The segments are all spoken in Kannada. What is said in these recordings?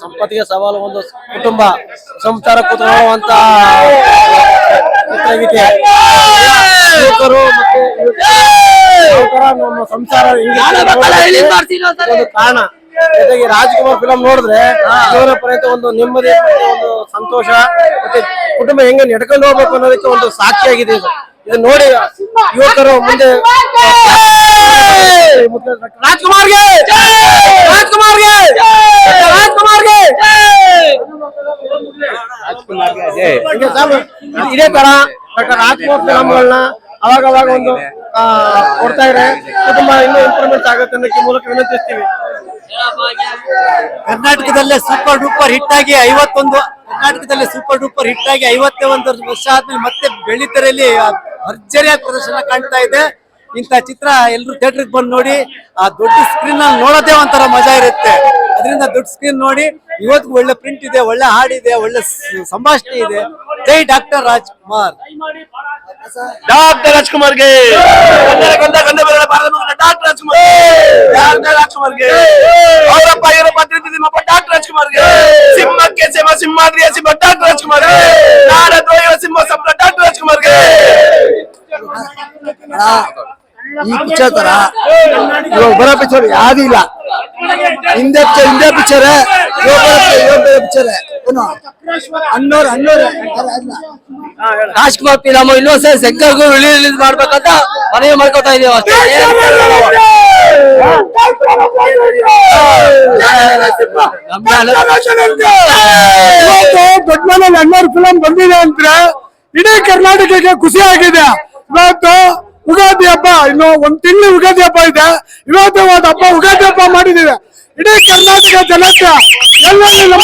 ಸಂಪತ್ತಿಗೆ ಸವಾಲು ಒಂದು ಕುಟುಂಬ ಸಂಸಾರ ಕೂತ್ಕೊಳ್ಳುವಂತ ಚಿತ್ರಗೀತೆ. ಯುವಕರು ಮತ್ತೆ ನಮ್ಮ ಸಂಸಾರ ಒಂದು ಕಾರಣ. ಜೊತೆಗೆ ರಾಜ್ಕುಮಾರ್ ಫಿಲಂ ನೋಡಿದ್ರೆ ಜೀವನ ಪರ್ಯಂತ ಒಂದು ನೆಮ್ಮದಿ, ಒಂದು ಸಂತೋಷ, ಮತ್ತೆ ಕುಟುಂಬ ಹೆಂಗೆ ನಡ್ಕೊಂಡು ಹೋಗ್ಬೇಕು ಅನ್ನೋದಕ್ಕೆ ಒಂದು ಸಾಕ್ಷಿಯಾಗಿದೆ ಇದು. ಇದು ನೋಡಿ ಯುವಕರು ಮುಂದೆ ರಾಜ್ಕುಮಾರ್ಗೆ ರಾಜ್ಕುಮಾರ್ಗೆ ರಾಜ್ಕುಮಾರ್ಗೆ ಇದೇ ತರ ಡಾಕ್ಟರ್ ರಾಜ್ಕುಮಾರ್ ಫಿಲಂಗಳನ್ನ ಅವಾಗ ಒಂದು ಕೊಡ್ತಾ ಇದ್ರೆ ಕುಟುಂಬ ಇನ್ನೂ ಇಂಪ್ರೂವ್ಮೆಂಟ್ ಆಗುತ್ತೆ ಅನ್ನೋಕ್ಕೆ ಮೂಲಕ ವಿನಂತಿಸ್ತೀವಿ. ಕರ್ನಾಟಕದಲ್ಲೇ ಸೂಪರ್ ಡೂಪರ್ ಹಿಟ್ ಆಗಿ 51 ವರ್ಷ ಆದ್ಮೇಲೆ ಮತ್ತೆ ಬೆಳ್ಳಿತೆರೆಯಲ್ಲಿ ಭರ್ಜರಿಯಾದ ಪ್ರದರ್ಶನ ಕಾಣ್ತಾ ಇದೆ. ಇಂಥ ಚಿತ್ರ ಎಲ್ಲರೂ ಥಿಯೇಟರ್ಗೆ ಬಂದು ನೋಡಿ, ಆ ದೊಡ್ಡ ಸ್ಕ್ರೀನ್ ಅಲ್ಲಿ ನೋಡೋದೇ ಒಂಥರ ಮಜಾ ಇರುತ್ತೆ. ಅದರಿಂದ ದೊಡ್ಡ ಸ್ಕ್ರೀನ್ ನೋಡಿ. ಇವತ್ತಿಗೂ ಒಳ್ಳೆ ಪ್ರಿಂಟ್ ಇದೆ, ಒಳ್ಳೆ ಹಾಡಿದೆ, ಒಳ್ಳೆ ಸಂಭಾಷಣೆ ಇದೆ. ಜೈ ಡಾಕ್ಟರ್ ರಾಜ್ಕುಮಾರ್. ಡಾಕ್ಟರ್ ರಾಜ್ಕುಮಾರ್ಗೆ ಡಾಕ್ಟರ್ ರಾಜ್ಕುಮಾರ್ಗೆ ಅವರಪ್ಪ ಇವರಪ್ಪ ತಿರುಪತಿಮಪ್ಪ ಡಾಕ್ಟರ್ ರಾಜ್ಕುಮಾರ್ಗೆ ಸಿಂಹಕ್ಕೆ ಸಿಂಹ ಸಿಂಹಾದ್ರಿಯ ಸಿಂಹ ಡಾಕ್ಟರ್ ರಾಜ್ಕುಮಾರ್ಗೆ ನಾಡದ್ರೋಹಿಗಳ ಸಿಂಹ ಸಂಭ್ರ ಡಾಕ್ಟರ್ ರಾಜ್ಕುಮಾರ್ಗೆ. ಈ ಪಿಕ್ಚರ್ ತರ ಇವಾಗ ಬರೋ ಪಿಕ್ಚರ್ ಯಾವ್ದು ಇಲ್ಲ. ಹಿಂದೆ ಪಿಕ್ಚರ್ ಪಿಕ್ಚರ್ ಅನ್ನೋರು ರಾಜ್ಕುಮಾರ್ ಫಿಲಮ್ ಇನ್ನೊಂದ್ಸರಿ ಶಂಕರ್ಗೂ ರಿಲೀಸ್ ಮಾಡ್ಬೇಕಂತ ಮನವಿ ಮಾಡ್ಕೊತಾ ಇದೀವಿ ಅಷ್ಟೇ. ದೊಡ್ಡ ಮನೇಲಿ ಅನ್ನೋರು ಫಿಲಂ ಬಂದಿದೆ ಅಂದ್ರೆ ಇಡೀ ಕರ್ನಾಟಕಕ್ಕೆ ಖುಷಿ ಆಗಿದೆ. ಇವತ್ತು ಉಗಾದಿ ಹಬ್ಬ, ಇನ್ನು ಒಂದ್ ತಿಂಗಳು ಉಗಾದಿ ಹಬ್ಬ ಇದೆ. ಇವತ್ತು ಒಂದು ಹಬ್ಬ ಉಗಾದಿ ಹಬ್ಬ ಮಾಡಿದ್ದೀವಿ. ಇಡೀ ಕರ್ನಾಟಕ ಜನತೆ ಎಲ್ಲರೂ ನಮ್ಮ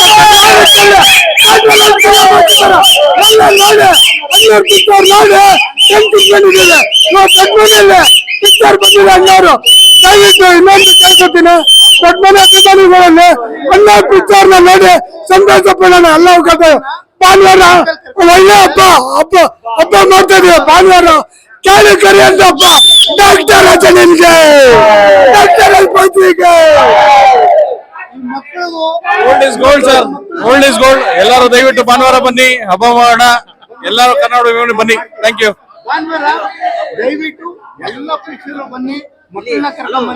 ಪಿಕ್ಚರ್ ಬಂದಿದೆ ಅನ್ನೋರು ದಯವಿಟ್ಟು ಇನ್ನೊಂದು ಕೇಳ್ಕೊತೀನಿ. ದೊಡ್ಡ ಮನೆ ಅಭಿಮಾನಿಗಳಲ್ಲಿ ಅನ್ನೋ ಪಿಕ್ಚರ್ ನ ನೋಡಿ ಸಂತೋಷ ಪಡೋಣ. ಎಲ್ಲ ಭಾನುವಾರ ಒಳ್ಳೆ ಹಬ್ಬ ಮಾಡ್ತಾ ಇದೀವಿ. ಭಾನುವಾರ ಕಾರ್ಯಕರಿ ಅಂತ ಹಬ್ಬ. ಡಾಕ್ಟರ್ ರಚನೆಗೆ ಡಾಕ್ಟರ್ ಅಲ್ಪತ್ರಿಗೆ old is gold sir, old is gold. ಎಲ್ಲರೂ ದಯವಿಟ್ಟು ಭಾನುವಾರ ಬನ್ನಿ, ಹಬ್ಬ ಮಾಡೋಣ. ಎಲ್ಲರೂ ಕನ್ನಡ ಬನ್ನಿ. Thank you. ಭಾನುವಾರ ದಯವಿಟ್ಟು ಎಲ್ಲ ಪ್ರೇಕ್ಷಕರು ಬನ್ನಿ, ಮಕ್ಕಳನ್ನ ಕರ್ಕೊಂಡು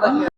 ಬನ್ನಿ.